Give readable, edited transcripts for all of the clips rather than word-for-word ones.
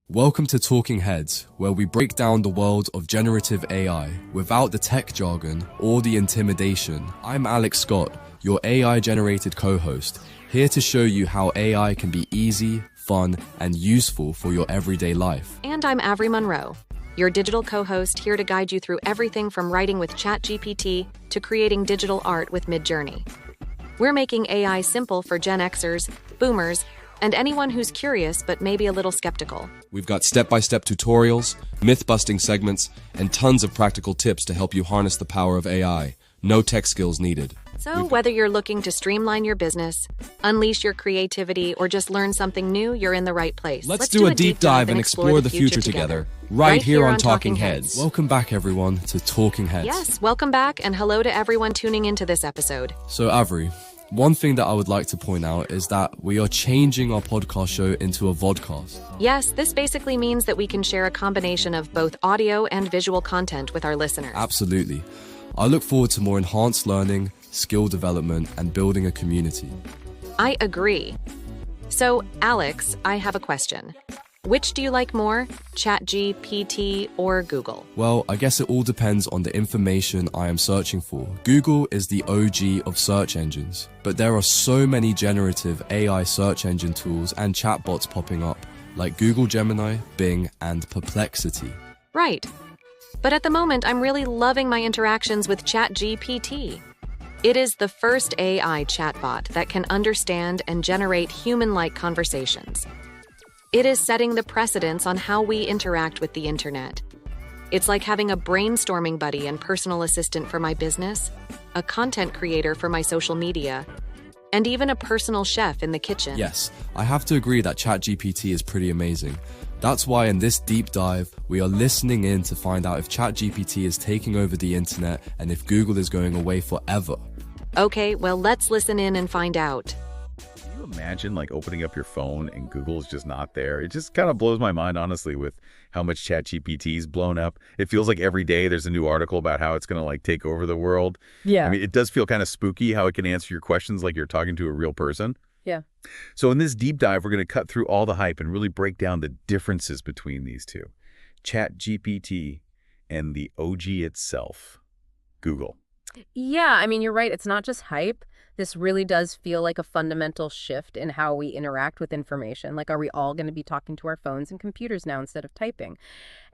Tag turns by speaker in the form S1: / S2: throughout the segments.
S1: Welcome to Talking Heads, where we break down the world of generative AI without the tech jargon or the intimidation. I'm Alex Scott, your AI-generated co-host, here to show you how AI can be easy, fun, and useful for your everyday life.
S2: And I'm Avery Monroe, your digital co-host, here to guide you through everything from writing with ChatGPT to creating digital art with Midjourney. We're making AI simple for Gen Xers, boomers, and anyone who's curious but maybe a little skeptical.
S1: We've got step-by-step tutorials, myth-busting segments, and tons of practical tips to help you harness the power of AI. No tech skills needed.
S2: So whether you're looking to streamline your business, unleash your creativity, or just learn something new, you're in the right place.
S1: Let's do a deep dive and explore the future together. Right here on Talking Heads. Welcome back, everyone, to Talking Heads.
S2: Yes, welcome back, and hello to everyone tuning into this episode.
S1: So, Avery, one thing that I would like to point out is that we are changing our podcast show into a Vodcast.
S2: Yes, this basically means that we can share a combination of both audio and visual content with our listeners.
S1: Absolutely. I look forward to more enhanced learning, skill development, and building a community.
S2: I agree. So, Alex, I have a question. Which do you like more, ChatGPT or Google?
S1: Well, I guess it all depends on the information I am searching for. Google is the OG of search engines, but there are so many generative AI search engine tools and chatbots popping up, like Google Gemini, Bing, and Perplexity.
S2: Right. But at the moment, I'm really loving my interactions with ChatGPT. It is the first AI chatbot that can understand and generate human-like conversations. It is setting the precedence on how we interact with the internet. It's like having a brainstorming buddy and personal assistant for my business, a content creator for my social media, and even a personal chef in the kitchen.
S1: Yes, I have to agree that ChatGPT is pretty amazing. That's why in this deep dive, we are listening in to find out if ChatGPT is taking over the internet and if Google is going away forever.
S2: Okay, well, let's listen in and find out.
S3: Can you imagine like opening up your phone and Google is just not there? It just kind of blows my mind, honestly, with how much ChatGPT is blown up. It feels like every day there's a new article about how it's going to like take over the world.
S4: Yeah.
S3: I mean, it does feel kind of spooky how it can answer your questions like you're talking to a real person.
S4: Yeah.
S3: So in this deep dive, we're going to cut through all the hype and really break down the differences between these two, ChatGPT and the OG itself, Google.
S4: Yeah, I mean, you're right. It's not just hype. This really does feel like a fundamental shift in how we interact with information. Like, are we all going to be talking to our phones and computers now instead of typing?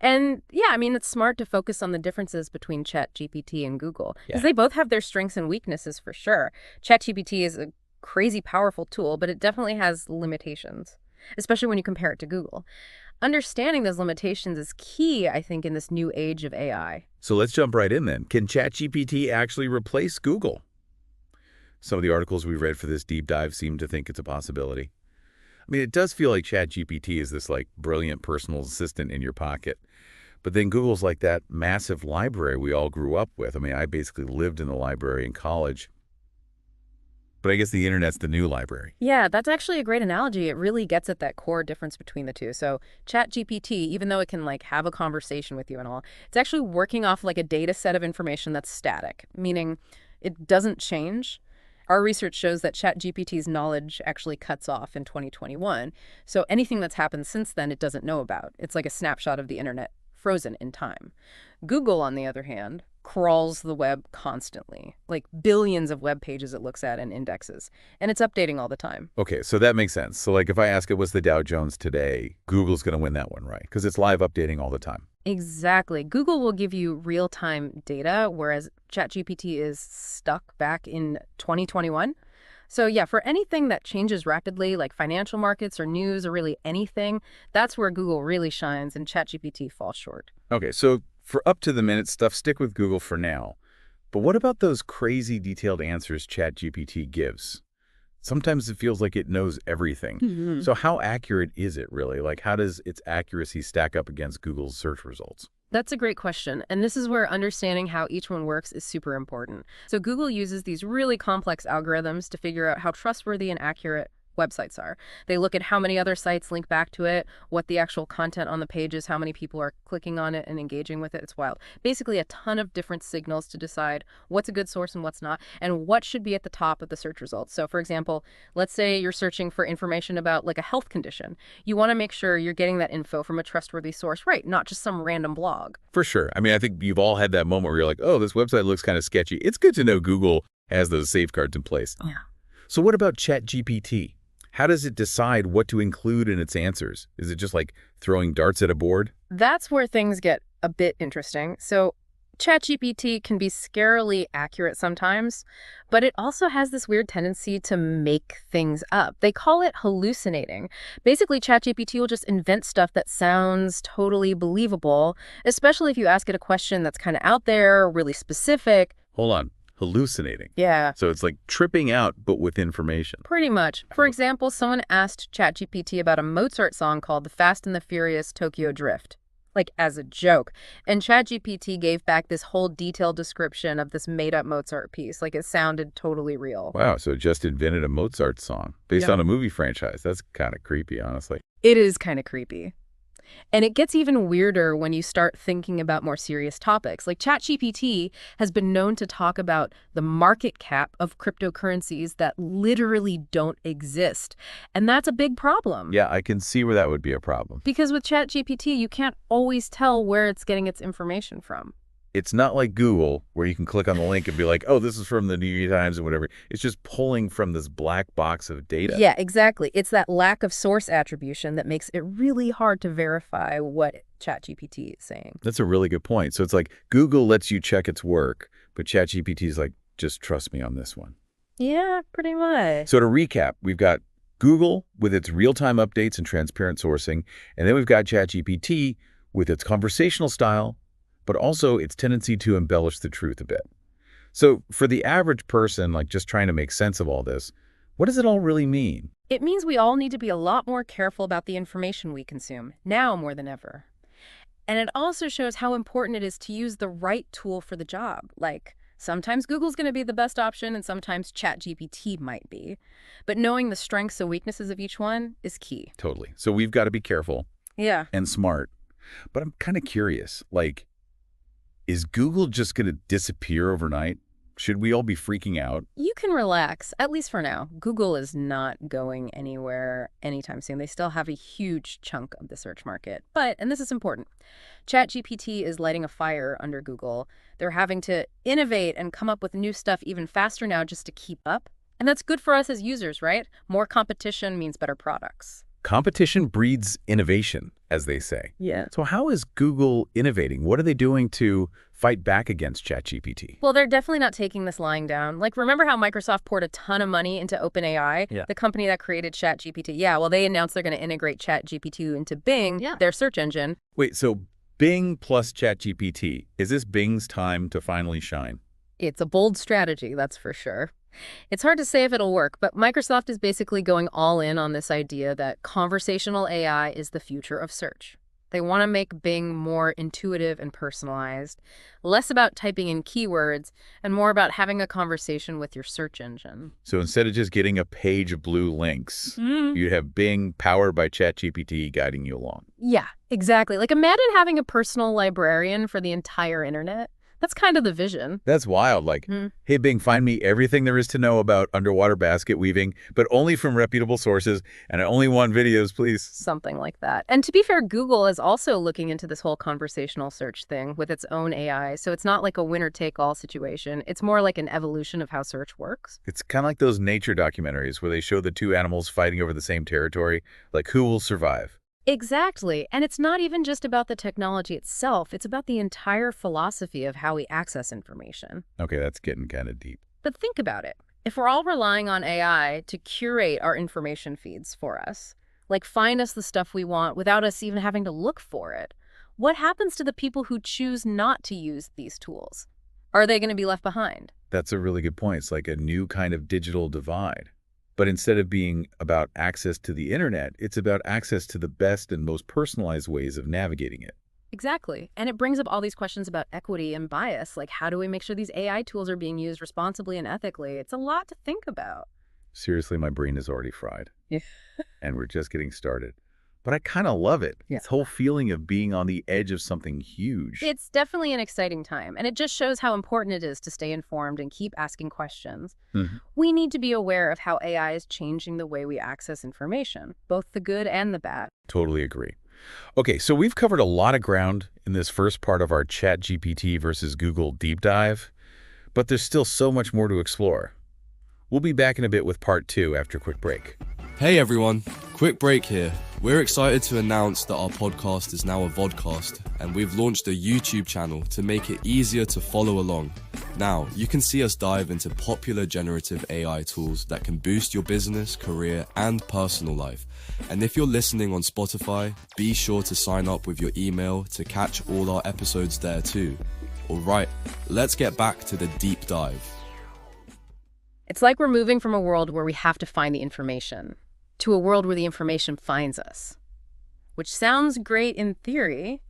S4: And yeah, I mean, it's smart to focus on the differences between ChatGPT and Google, because they both have their strengths and weaknesses for sure. ChatGPT is a crazy powerful tool, but it definitely has limitations, especially when you compare it to Google. Understanding those limitations is key, I think, in this new age of AI.
S3: So let's jump right in then. Can ChatGPT actually replace Google? Some of the articles we read for this deep dive seem to think it's a possibility. I mean, it does feel like ChatGPT is this like brilliant personal assistant in your pocket. But then Google's like that massive library we all grew up with. I mean, I basically lived in the library in college. But I guess the internet's the new library.
S4: Yeah, that's actually a great analogy. It really gets at that core difference between the two. So ChatGPT, even though it can like have a conversation with you and all, it's actually working off like a data set of information that's static, meaning it doesn't change. Our research shows that ChatGPT's knowledge actually cuts off in 2021. So anything that's happened since then, it doesn't know about. It's like a snapshot of the internet frozen in time. Google, on the other hand, crawls the web constantly, like billions of web pages it looks at and indexes, and it's updating all the time.
S3: Okay, so that makes sense. So like if I ask it what's the Dow Jones today, Google's going to win that one, right? Because it's live updating all the time.
S4: Exactly. Google will give you real-time data, whereas ChatGPT is stuck back in 2021. So yeah, for anything that changes rapidly, like financial markets or news or really anything, that's where Google really shines and ChatGPT falls short.
S3: Okay, so for up-to-the-minute stuff, stick with Google for now. But what about those crazy detailed answers ChatGPT gives? Sometimes it feels like it knows everything.
S4: Mm-hmm.
S3: So how accurate is it really? Like how does its accuracy stack up against Google's search results?
S4: That's a great question. And this is where understanding how each one works is super important. So Google uses these really complex algorithms to figure out how trustworthy and accurate websites are. They look at how many other sites link back to it, what the actual content on the page is, how many people are clicking on it and engaging with it. It's wild. Basically, a ton of different signals to decide what's a good source and what's not, and what should be at the top of the search results. So, for example, let's say you're searching for information about like a health condition. You want to make sure you're getting that info from a trustworthy source, right? Not just some random blog.
S3: For sure. I mean, I think you've all had that moment where you're like, oh, this website looks kind of sketchy. It's good to know Google has those safeguards in place.
S4: Yeah.
S3: So what about ChatGPT? How does it decide what to include in its answers? Is it just like throwing darts at a board?
S4: That's where things get a bit interesting. So ChatGPT can be scarily accurate sometimes, but it also has this weird tendency to make things up. They call it hallucinating. Basically, ChatGPT will just invent stuff that sounds totally believable, especially if you ask it a question that's kind of out there, really specific.
S3: Hold on. Hallucinating.
S4: Yeah.
S3: So it's like tripping out, but with information.
S4: Pretty much. For example, someone asked ChatGPT about a Mozart song called The Fast and the Furious Tokyo Drift, like as a joke. And ChatGPT gave back this whole detailed description of this made-up Mozart piece. Like it sounded totally real.
S3: Wow, so it just invented a Mozart song based on a movie franchise. That's kind of creepy, honestly.
S4: It is kind of creepy. And it gets even weirder when you start thinking about more serious topics. Like ChatGPT has been known to talk about the market cap of cryptocurrencies that literally don't exist. And that's a big problem.
S3: Yeah, I can see where that would be a problem.
S4: Because with ChatGPT, you can't always tell where it's getting its information from.
S3: It's not like Google where you can click on the link and be like, oh, this is from the New York Times or whatever. It's just pulling from this black box of data.
S4: Yeah, exactly. It's that lack of source attribution that makes it really hard to verify what ChatGPT is saying.
S3: That's a really good point. So it's like Google lets you check its work, but ChatGPT is like, just trust me on this one.
S4: Yeah, pretty much.
S3: So to recap, we've got Google with its real-time updates and transparent sourcing, and then we've got ChatGPT with its conversational style, but also its tendency to embellish the truth a bit. So for the average person, like just trying to make sense of all this, what does it all really mean?
S4: It means we all need to be a lot more careful about the information we consume, now more than ever. And it also shows how important it is to use the right tool for the job. Like, sometimes Google's going to be the best option and sometimes ChatGPT might be. But knowing the strengths and weaknesses of each one is key.
S3: Totally. So we've got to be careful and smart. But I'm kind of curious, like, is Google just going to disappear overnight? Should we all be freaking out?
S4: You can relax, at least for now. Google is not going anywhere anytime soon. They still have a huge chunk of the search market. But, and this is important, ChatGPT is lighting a fire under Google. They're having to innovate and come up with new stuff even faster now just to keep up. And that's good for us as users, right? More competition means better products.
S3: Competition breeds innovation, as they say.
S4: Yeah.
S3: So how is Google innovating? What are they doing to fight back against ChatGPT?
S4: Well, they're definitely not taking this lying down. Like, remember how Microsoft poured a ton of money into OpenAI, the company that created ChatGPT? Yeah, well, they announced they're going to integrate ChatGPT into Bing, their search engine.
S3: Wait, so Bing plus ChatGPT, is this Bing's time to finally shine?
S4: It's a bold strategy, that's for sure. It's hard to say if it'll work, but Microsoft is basically going all in on this idea that conversational AI is the future of search. They want to make Bing more intuitive and personalized, less about typing in keywords, and more about having a conversation with your search engine.
S3: So instead of just getting a page of blue links, you'd have Bing powered by ChatGPT guiding you along.
S4: Yeah, exactly. Like, imagine having a personal librarian for the entire internet. That's kind of the vision.
S3: That's wild. Like, hey, Bing, find me everything there is to know about underwater basket weaving, but only from reputable sources, and I only want videos, please.
S4: Something like that. And to be fair, Google is also looking into this whole conversational search thing with its own AI, so it's not like a winner-take-all situation. It's more like an evolution of how search works.
S3: It's kind of like those nature documentaries where they show the two animals fighting over the same territory, like who will survive.
S4: Exactly. And it's not even just about the technology itself. It's about the entire philosophy of how we access information.
S3: Okay, that's getting kind of deep.
S4: But think about it. If we're all relying on AI to curate our information feeds for us, like find us the stuff we want without us even having to look for it, what happens to the people who choose not to use these tools? Are they going to be left behind?
S3: That's a really good point. It's like a new kind of digital divide. But instead of being about access to the internet, it's about access to the best and most personalized ways of navigating it.
S4: Exactly. And it brings up all these questions about equity and bias. Like, how do we make sure these AI tools are being used responsibly and ethically? It's a lot to think about.
S3: Seriously, my brain is already fried.
S4: Yeah.
S3: And we're just getting started. But I kind of love it.
S4: Yeah.
S3: This whole feeling of being on the edge of something huge.
S4: It's definitely an exciting time, and it just shows how important it is to stay informed and keep asking questions.
S3: Mhm.
S4: We need to be aware of how AI is changing the way we access information, both the good and the bad.
S3: Totally agree. Okay, so we've covered a lot of ground in this first part of our ChatGPT versus Google deep dive, but there's still so much more to explore. We'll be back in a bit with part 2 after a quick break.
S1: Hey everyone, quick break here. We're excited to announce that our podcast is now a Vodcast, and we've launched a YouTube channel to make it easier to follow along. Now, you can see us dive into popular generative AI tools that can boost your business, career, and personal life. And if you're listening on Spotify, be sure to sign up with your email to catch all our episodes there too. Alright, let's get back to the deep dive.
S4: It's like we're moving from a world where we have to find the information to a world where the information finds us, which sounds great in theory,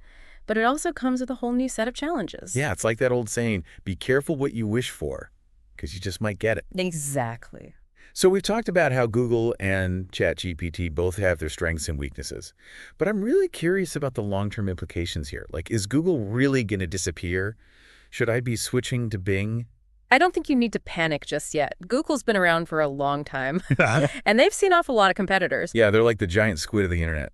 S4: but it also comes with a whole new set of challenges.
S3: Yeah, it's like that old saying, be careful what you wish for, because you just might get it.
S4: Exactly.
S3: So we've talked about how Google and ChatGPT both have their strengths and weaknesses, but I'm really curious about the long-term implications here. Like, is Google really going to disappear? Should I be switching to Bing?
S4: I don't think you need to panic just yet. Google's been around for a long time, and they've seen off a lot of competitors.
S3: Yeah, they're like the giant squid of the internet.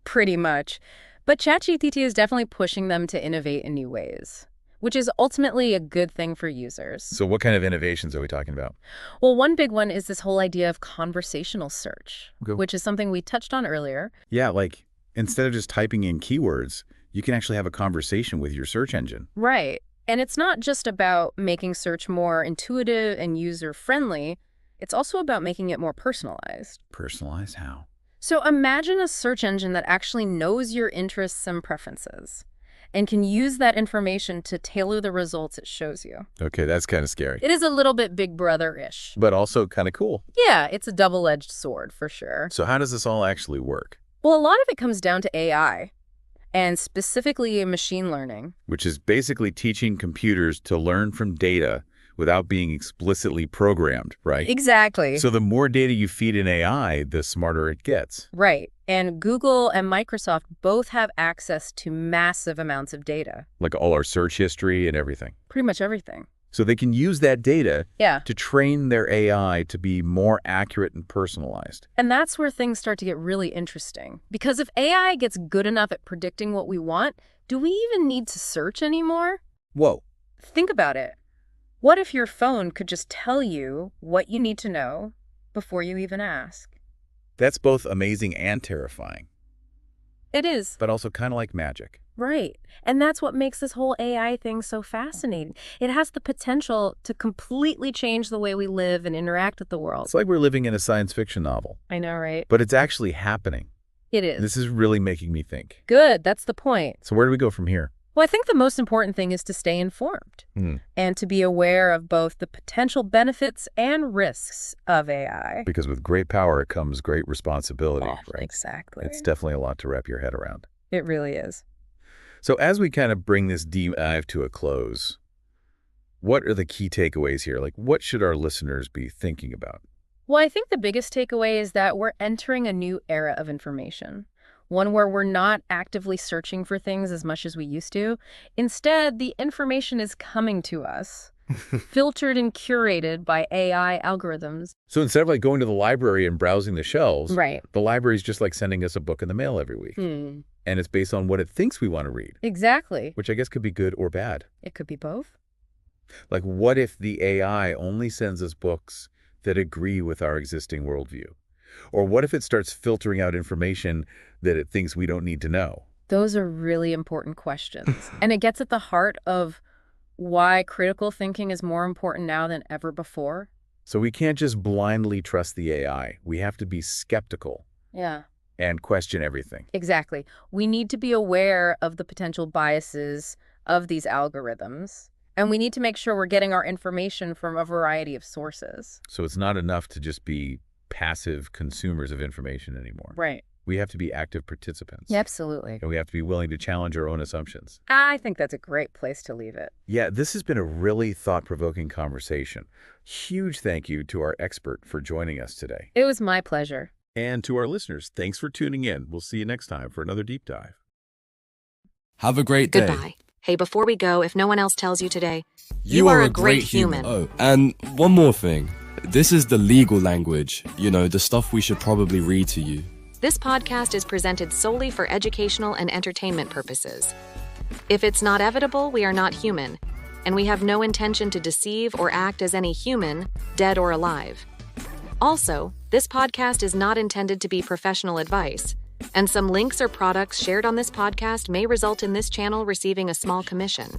S4: Pretty much. But ChatGPT is definitely pushing them to innovate in new ways, which is ultimately a good thing for users.
S3: So what kind of innovations are we talking about?
S4: Well, one big one is this whole idea of conversational search,
S3: Okay.
S4: which is something we touched on earlier.
S3: Yeah, like instead of just typing in keywords, you can actually have a conversation with your search engine.
S4: Right. And it's not just about making search more intuitive and user-friendly. It's also about making it more personalized.
S3: Personalized how?
S4: So imagine a search engine that actually knows your interests and preferences and can use that information to tailor the results it shows you.
S3: Okay, that's kind of scary.
S4: It is a little bit Big Brother-ish.
S3: But also kind of cool.
S4: Yeah, it's a double-edged sword for sure.
S3: So how does this all actually work?
S4: Well, a lot of it comes down to AI, and specifically machine learning.
S3: Which is basically teaching computers to learn from data without being explicitly programmed, right?
S4: Exactly.
S3: So the more data you feed in AI, the smarter it gets.
S4: Right. And Google and Microsoft both have access to massive amounts of data.
S3: Like all our search history and everything.
S4: Pretty much everything.
S3: So they can use that data
S4: Yeah.
S3: to train their AI to be more accurate and personalized.
S4: And that's where things start to get really interesting. Because if AI gets good enough at predicting what we want, do we even need to search anymore?
S3: Whoa.
S4: Think about it. What if your phone could just tell you what you need to know before you even ask?
S3: That's both amazing and terrifying,
S4: It is.
S3: but also kind of like magic.
S4: Right. And that's what makes this whole AI thing so fascinating. It has the potential to completely change the way we live and interact with the world.
S3: It's like we're living in a science fiction novel,
S4: I know, right?
S3: but it's actually happening.
S4: It is.
S3: This is really making me think.
S4: Good. That's the point.
S3: So where do we go from here?
S4: Well, I think the most important thing is to stay informed and to be aware of both the potential benefits and risks of AI.
S3: Because with great power comes great responsibility,
S4: Oh,
S3: right?
S4: exactly.
S3: It's definitely a lot to wrap your head around.
S4: It really is.
S3: So as we kind of bring this deep dive to a close, what are the key takeaways here? Like, what should our listeners be thinking about?
S4: Well, I think the biggest takeaway is that we're entering a new era of information. One where we're not actively searching for things as much as we used to. Instead, the information is coming to us, filtered and curated by AI algorithms.
S3: So instead of like going to the library and browsing the shelves,
S4: Right.
S3: the library is just like sending us a book in the mail every week. And it's based on what it thinks we want to read,
S4: Exactly.
S3: which I guess could be good or bad.
S4: It could be both.
S3: Like, what if the AI only sends us books that agree with our existing worldview? Or what if it starts filtering out information that it thinks we don't need to know?
S4: Those are really important questions. And it gets at the heart of why critical thinking is more important now than ever before.
S3: So we can't just blindly trust the AI. We have to be skeptical
S4: Yeah.
S3: and question everything.
S4: Exactly. We need to be aware of the potential biases of these algorithms, and we need to make sure we're getting our information from a variety of sources.
S3: So it's not enough to just be passive consumers of information anymore.
S4: Right.
S3: We have to be active participants.
S4: Absolutely.
S3: And we have to be willing to challenge our own assumptions.
S4: I think that's a great place to leave it.
S3: Yeah, this has been a really thought-provoking conversation. Huge thank you to our expert for joining us today.
S4: It was my pleasure.
S3: And to our listeners, thanks for tuning in. We'll see you next time for another deep dive.
S1: Have a great day.
S2: Goodbye. Hey, before we go, if no one else tells you today,
S1: You are a great human. Oh, and one more thing. This is the legal language, the stuff we should probably read to you.
S2: This podcast is presented solely for educational and entertainment purposes. If it's not evitable, we are not human, and we have no intention to deceive or act as any human, dead or alive. Also, this podcast is not intended to be professional advice, and some links or products shared on this podcast may result in this channel receiving a small commission.